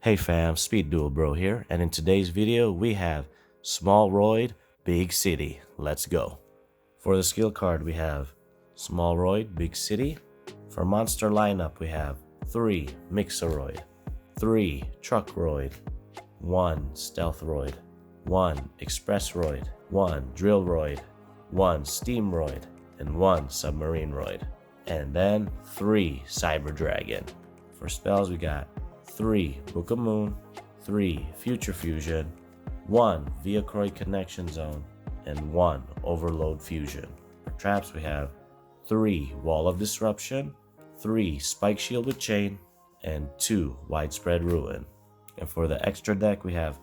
Hey fam, Speed Duel Bro here, and in today's video we have Small Roid, Big City. Let's go. For the skill card we have Small Roid, Big City. For monster lineup we have 3 Mixeroid, 3 Truck Roid, 1 Stealth Roid, 1 Express Roid, 1 Drill Roid, 1 Steam Roid, and 1 Submarine Roid. And then 3 Cyber Dragon. For spells we got 3 Book of Moon, 3 Future Fusion, 1 Viacroid Connection Zone, and 1 Overload Fusion. For traps we have 3 Wall of Disruption, 3 Spike Shield with Chain, and 2 Widespread Ruin. And for the extra deck we have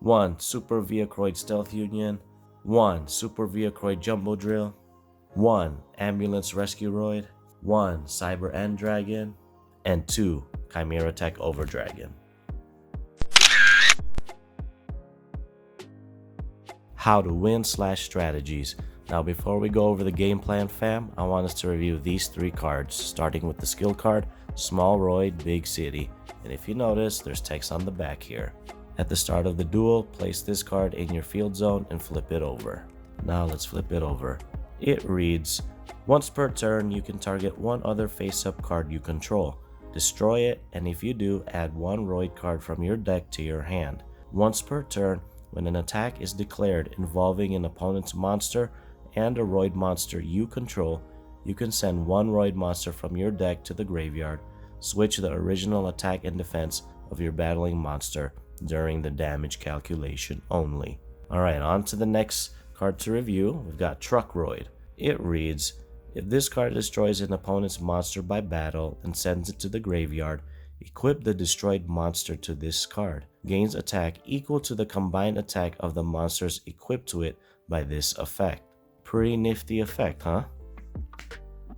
1 Super Viacroid Stealth Union, 1 Super Viacroid Jumbo Drill, 1 Ambulance Rescue Roid, 1 Cyber End Dragon, and 2 Chimera Tech Over Dragon. How to win / strategies. Now before we go over the game plan fam, I want us to review these 3 cards, starting with the skill card, Small Roid, Big City. And if you notice, there's text on the back here. At the start of the duel, place this card in your field zone and flip it over. Now let's flip it over. It reads, once per turn you can target one other face-up card you control. Destroy it, and if you do, add 1 Roid card from your deck to your hand. Once per turn, when an attack is declared involving an opponent's monster and a Roid monster you control, you can send 1 Roid monster from your deck to the graveyard. Switch the original attack and defense of your battling monster during the damage calculation only. Alright, on to the next card to review. We've got Truck Roid. It reads, if this card destroys an opponent's monster by battle and sends it to the graveyard, equip the destroyed monster to this card. Gains attack equal to the combined attack of the monsters equipped to it by this effect. Pretty nifty effect, huh?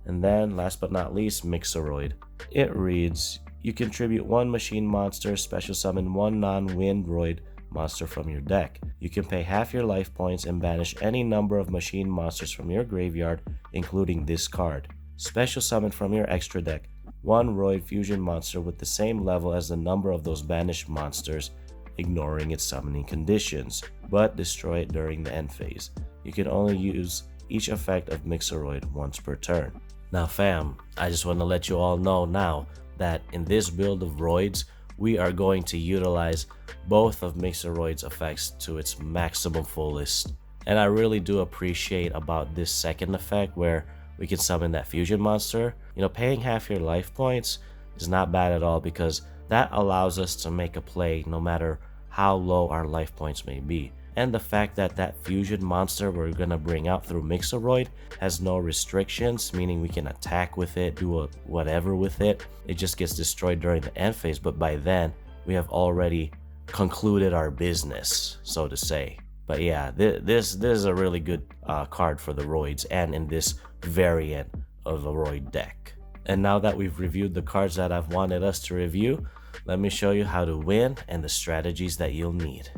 And then, last but not least, Mixeroid. It reads, you contribute 1 machine monster, special summon 1 non-wind Roid monster from your deck. You can pay half your life points and banish any number of machine monsters from your graveyard, including this card. Special summon from your extra deck 1 Roid fusion monster with the same level as the number of those banished monsters, ignoring its summoning conditions, but destroy it during the end phase. You can only use each effect of Mixeroid once per turn. Now fam, I just want to let you all know now that in this build of Roids, we are going to utilize both of Mixeroid's effects to its maximum fullest. And I really do appreciate about this second effect where we can summon that fusion monster. Paying half your life points is not bad at all because that allows us to make a play no matter how low our life points may be. And the fact that that fusion monster we're gonna bring out through Mixeroid has no restrictions, meaning we can attack with it, do whatever with it. It just gets destroyed during the end phase, but by then we have already concluded our business, so to say. But yeah, this is a really good card for the Roids and in this variant of the Roid deck. And now that we've reviewed the cards that I've wanted us to review, let me show you how to win and the strategies that you'll need.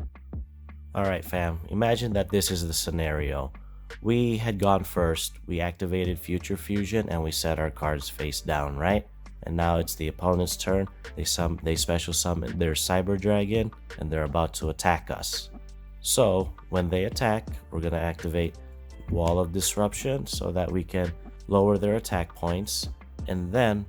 Alright fam, imagine that this is the scenario. We had gone first, we activated Future Fusion and we set our cards face down, right? And now it's the opponent's turn. They special summon their Cyber Dragon and they're about to attack us. So when they attack, we're going to activate Wall of Disruption so that we can lower their attack points. And then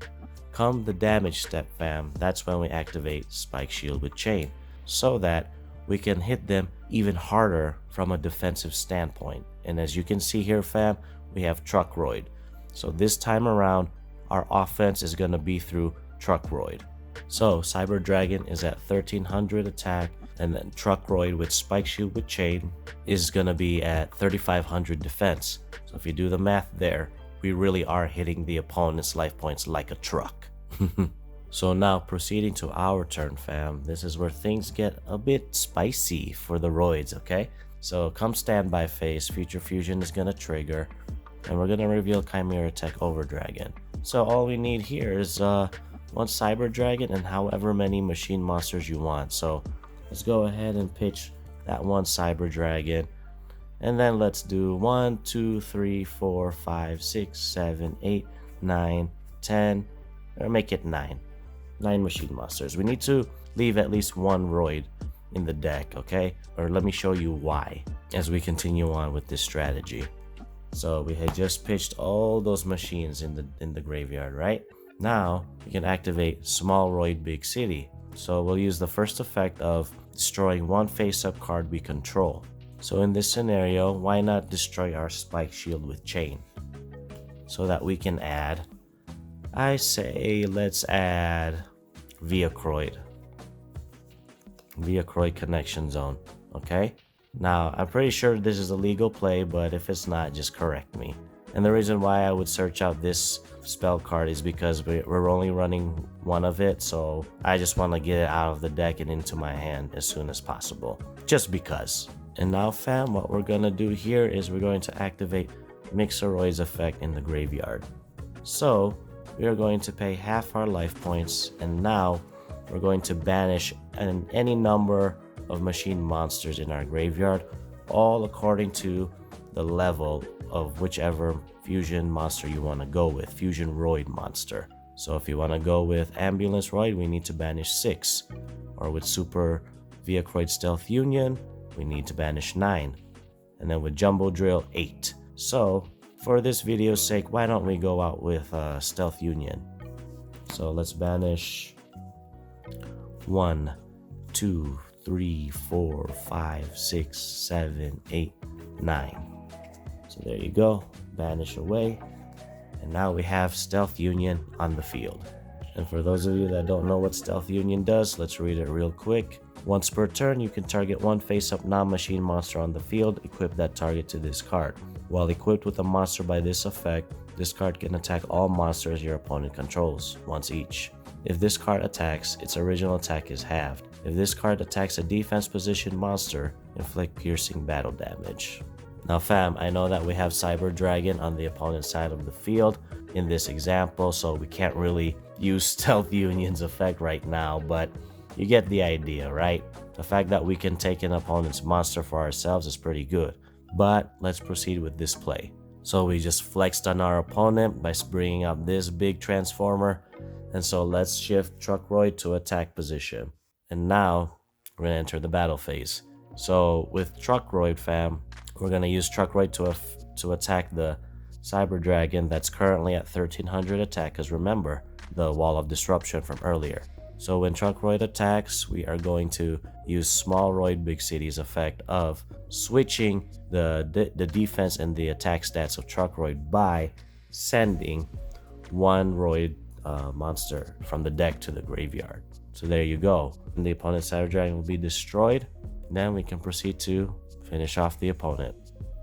come the damage step fam, that's when we activate Spike Shield with Chain so that we can hit them even harder from a defensive standpoint. And as you can see here fam, we have Truck Roid. So this time around, our offense is going to be through Truck Roid. So Cyber Dragon is at 1300 attack, and then Truck Roid with Spike Shield with Chain is going to be at 3500 defense. So if you do the math there, we really are hitting the opponent's life points like a truck. So now proceeding to our turn fam, this is where things get a bit spicy for the Roids, okay? So come standby phase, Future Fusion is going to trigger, and we're going to reveal Chimera Tech Over Dragon. So all we need here is 1 Cyber Dragon and however many machine monsters you want. So let's go ahead and pitch that 1 Cyber Dragon. And then let's do 1, 2, 3, 4, 5, 6, 7, 8, 9, 10, or make it 9. 9 machine monsters. We need to leave at least one Roid in the deck, okay? Or let me show you why as we continue on with this strategy. So we had just pitched all those machines in the graveyard, right? Now we can activate small Roid big city. So we'll use the first effect of destroying one face-up card we control. So in this scenario, why not destroy our spike shield with chain? So that we can add, I say let's add Roid connection zone, okay? Now, I'm pretty sure this is a legal play, but if it's not, just correct me. And the reason why I would search out this spell card is because we're only running one of it, so I just want to get it out of the deck and into my hand as soon as possible, just because. And now fam, what we're gonna do here is we're going to activate Roids effect in the graveyard. So we are going to pay half our life points, and now we're going to banish any number of machine monsters in our graveyard, all according to the level of whichever fusion monster you want to go with, fusion Roid monster. So if you want to go with ambulance Roid, we need to banish 6, or with super Roid stealth union, we need to banish 9, and then with jumbo drill 8. So for this video's sake, why don't we go out with stealth union? So let's banish 1, 2, 3, 4, 5, 6, 7, 8, 9. So there you go, banish away, and now we have Stealth Union on the field. And for those of you that don't know what Stealth Union does, let's read it real quick. Once per turn, you can target one face-up non-machine monster on the field, equip that target to this card. While equipped with a monster by this effect, this card can attack all monsters your opponent controls, once each. If this card attacks, its original attack is halved. If this card attacks a defense position monster, inflict piercing battle damage. Now fam, I know that we have Cyber Dragon on the opponent's side of the field in this example, so we can't really use Stealth Union's effect right now, but you get the idea, right? The fact that we can take an opponent's monster for ourselves is pretty good. But let's proceed with this play. So we just flexed on our opponent by bringing up this big transformer, and so let's shift Roid to attack position. And now we're gonna enter the battle phase. So with Roid fam, we're gonna use Roid to attack the Cyber Dragon that's currently at 1300 attack, because remember the Wall of Disruption from earlier. So when Roid attacks, we are going to use small Roid big city's effect of switching the defense and the attack stats of Roid by sending one Roid monster from the deck to the graveyard. So there you go. And the opponent's Cyber Dragon will be destroyed. Then we can proceed to finish off the opponent.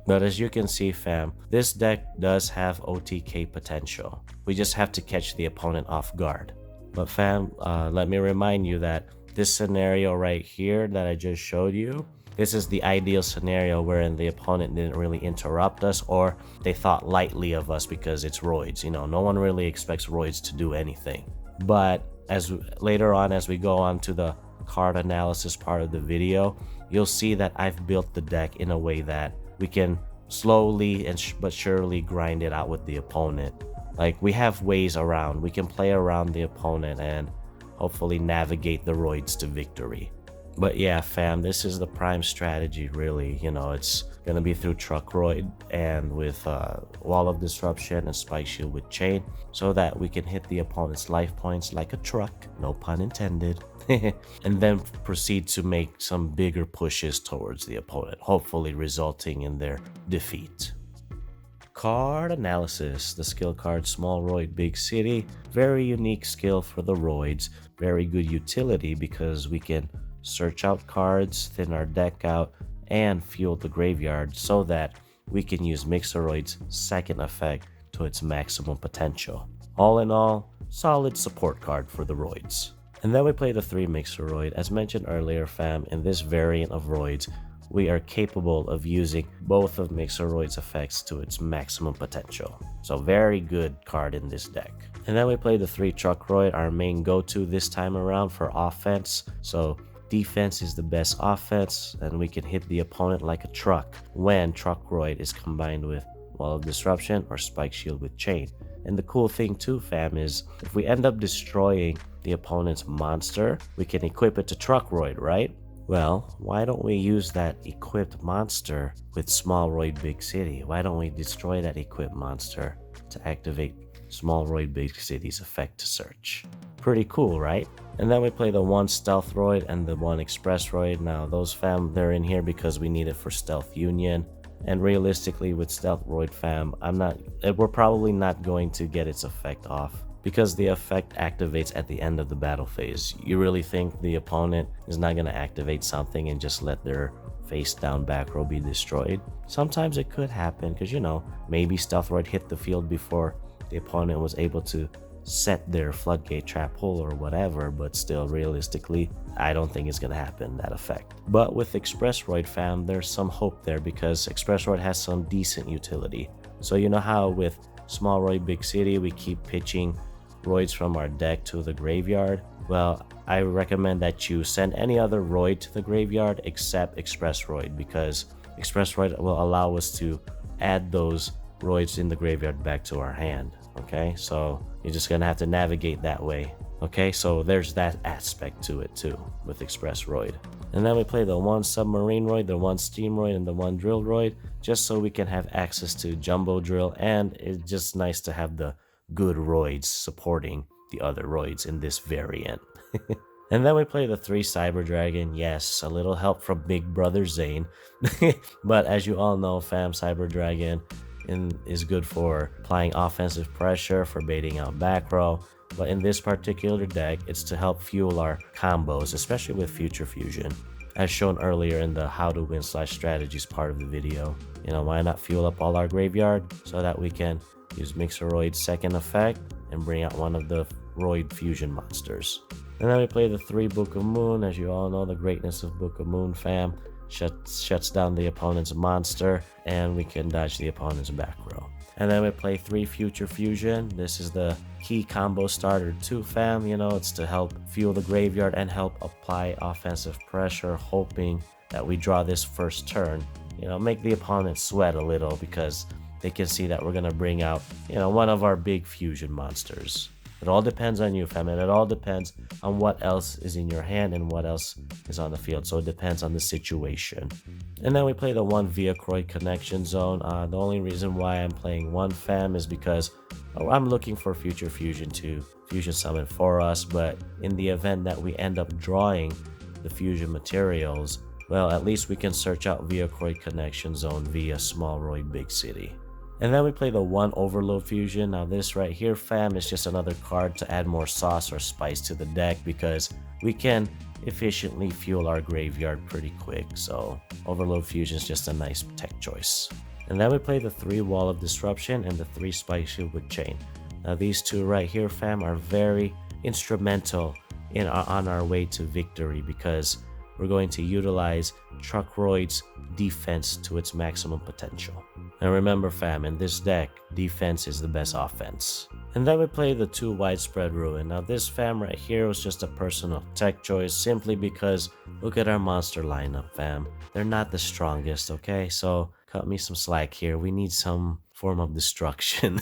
But as you can see fam, this deck does have OTK potential. We just have to catch the opponent off guard. But fam, let me remind you that this scenario right here that I just showed you, this is the ideal scenario wherein the opponent didn't really interrupt us, or they thought lightly of us because it's Roids. You know, no one really expects Roids to do anything. But as later on, as we go on to the card analysis part of the video, you'll see that I've built the deck in a way that we can slowly but surely grind it out with the opponent. Like, we have ways around. We can play around the opponent and hopefully navigate the Roids to victory. But yeah, fam, this is the prime strategy, really. You know, it's gonna be through Roid and with Wall of Disruption and Spike Shield with Chain, so that we can hit the opponent's life points like a truck, no pun intended, and then proceed to make some bigger pushes towards the opponent, hopefully resulting in their defeat. Card analysis. The skill card Small Roid Big City, very unique skill for the Roids, very good utility because we can search out cards, thin our deck out, and fuel the graveyard so that we can use Roid's second effect to its maximum potential. All in all, solid support card for the Roids. And then we play the 3 Roid. As mentioned earlier fam, in this variant of Roids, we are capable of using both of Roid's effects to its maximum potential. So very good card in this deck. And then we play the 3 Roid, our main go-to this time around for offense. So defense is the best offense, and we can hit the opponent like a truck when Roid is combined with Wall of Disruption or Spike Shield with Chain. And the cool thing too, fam, is if we end up destroying the opponent's monster, we can equip it to truck Roid, right? Well, why don't we use that equipped monster with small Roid Big City? Why don't we destroy that equipped monster to activate small Roid Big City's effect to search? Pretty cool, right? And then we play the one Stealth Roid and the one Express Roid. Now those fam, they're in here because we need it for Stealth Union. And realistically with Stealth Roid fam, we're probably not going to get its effect off because the effect activates at the end of the battle phase. You really think the opponent is not going to activate something and just let their face down back row be destroyed? Sometimes it could happen because, maybe Stealth Roid hit the field before the opponent was able to set their floodgate trap hole or whatever, but still realistically I don't think it's gonna happen, that effect. But with Express Roid fam, there's some hope there because Express Roid has some decent utility. So you know how with small Roid Big City we keep pitching Roids from our deck to the graveyard? Well, I recommend that you send any other Roid to the graveyard except Express Roid, because Express Roid will allow us to add those Roids in the graveyard back to our hand. Okay, so you're just gonna have to navigate that way. Okay, so there's that aspect to it too with Express Roid. And then we play the one Submarine Roid, the one Steam Roid, and the one Drill Roid, just so we can have access to Jumbo Drill, and it's just nice to have the good Roids supporting the other Roids in this variant. And then we play the 3 Cyber Dragon. Yes, a little help from Big Brother Zane. But as you all know, fam, Cyber Dragon is good for applying offensive pressure, for baiting out back row. But in this particular deck, it's to help fuel our combos, especially with Future Fusion, as shown earlier in the how to win/strategies part of the video. Why not fuel up all our graveyard so that we can use Mixeroid's second effect and bring out one of the Roid fusion monsters. And then we play the 3 Book of Moon. As you all know, the greatness of Book of Moon fam, shuts down the opponent's monster, and we can dodge the opponent's back row. And then we play 3 Future Fusion. This is the key combo starter too, fam. It's to help fuel the graveyard and help apply offensive pressure, hoping that we draw this first turn. Make the opponent sweat a little because they can see that we're gonna bring out, one of our big fusion monsters. It all depends on you, fam, and it all depends on what else is in your hand and what else is on the field. So it depends on the situation. And then we play the 1 Viacroid Connection Zone. The only reason why I'm playing 1 fam is because I'm looking for Future Fusion to fusion summon for us. But in the event that we end up drawing the fusion materials, well, at least we can search out Viacroid Connection Zone via Small Roid Big City. And then we play the 1 Overload Fusion. Now this right here, fam, is just another card to add more sauce or spice to the deck because we can efficiently fuel our graveyard pretty quick. So Overload Fusion is just a nice tech choice. And then we play the 3 Wall of Disruption and the 3 Spike Shield with Chain. Now these 2 right here, fam, are very instrumental on our way to victory because we're going to utilize Truck Roid's defense to its maximum potential. And remember, fam, in this deck, defense is the best offense. And then we play the 2 Widespread Ruin. Now this fam right here was just a personal tech choice simply because look at our monster lineup, fam. They're not the strongest, okay? So cut me some slack here. We need some form of destruction.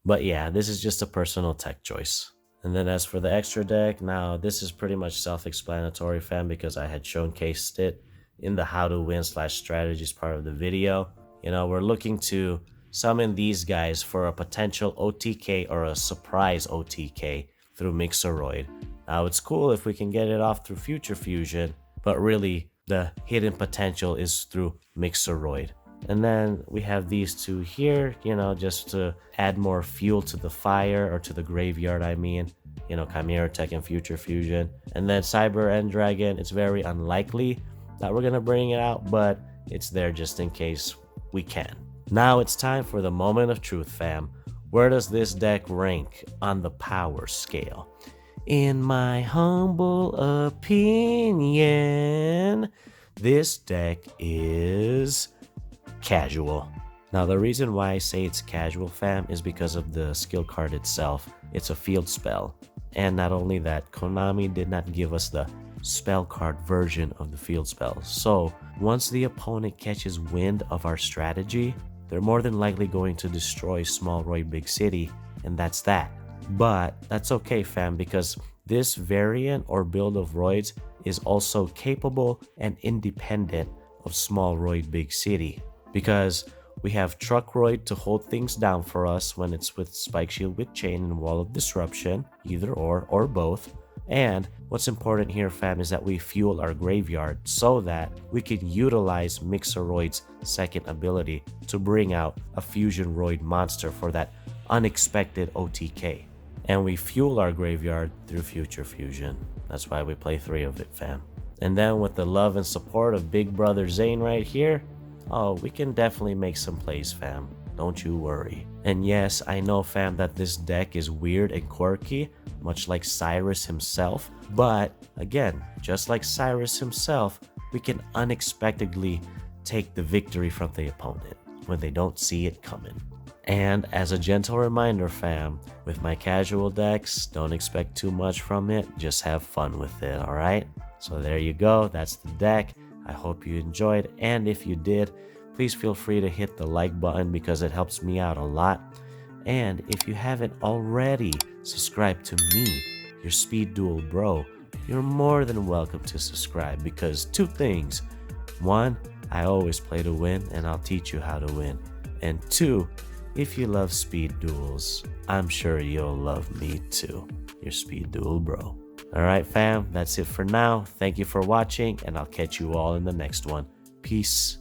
But yeah, this is just a personal tech choice. And then as for the extra deck, now this is pretty much self-explanatory, fam, because I had showcased it in the how to win/strategies part of the video. We're looking to summon these guys for a potential OTK or a surprise OTK through Mixeroid. Now it's cool if we can get it off through Future Fusion, but really the hidden potential is through Mixeroid. And then we have these 2 here, just to add more fuel to the fire, or to the graveyard, I mean. Chimera Tech and Future Fusion. And then Cyber End Dragon, it's very unlikely that we're gonna bring it out, but it's there just in case we can. Now it's time for the moment of truth, fam. Where does this deck rank on the power scale? In my humble opinion, this deck is casual. Now the reason why I say it's casual, fam, is because of the skill card itself. It's a field spell. And not only that, Konami did not give us the spell card version of the field spell. So once the opponent catches wind of our strategy, they're more than likely going to destroy small Roid big city, and that's that. But that's okay, fam, because this variant or build of Roids is also capable and independent of small Roid big city, because we have Truck Roid to hold things down for us when it's with Spike Shield with Chain and Wall of Disruption, either or both. And what's important here, fam, is that we fuel our graveyard so that we can utilize Mixeroid's second ability to bring out a Fusion Roid monster for that unexpected OTK. And we fuel our graveyard through Future Fusion. That's why we play 3 of it, fam. And then with the love and support of Big Brother Zane right here, oh, we can definitely make some plays, fam. Don't you worry. And yes, I know, fam, that this deck is weird and quirky, much like Cyrus himself. But again, just like Cyrus himself, we can unexpectedly take the victory from the opponent when they don't see it coming. And as a gentle reminder, fam, with my casual decks, don't expect too much from it. Just have fun with it, alright? So there you go. That's the deck. I hope you enjoyed. And if you did, please feel free to hit the like button because it helps me out a lot. And if you haven't already subscribed to me, your Speed Duel bro, you're more than welcome to subscribe because 2 things. 1, I always play to win and I'll teach you how to win. And 2, if you love Speed Duels, I'm sure you'll love me too, your Speed Duel bro. Alright fam, that's it for now. Thank you for watching and I'll catch you all in the next one. Peace.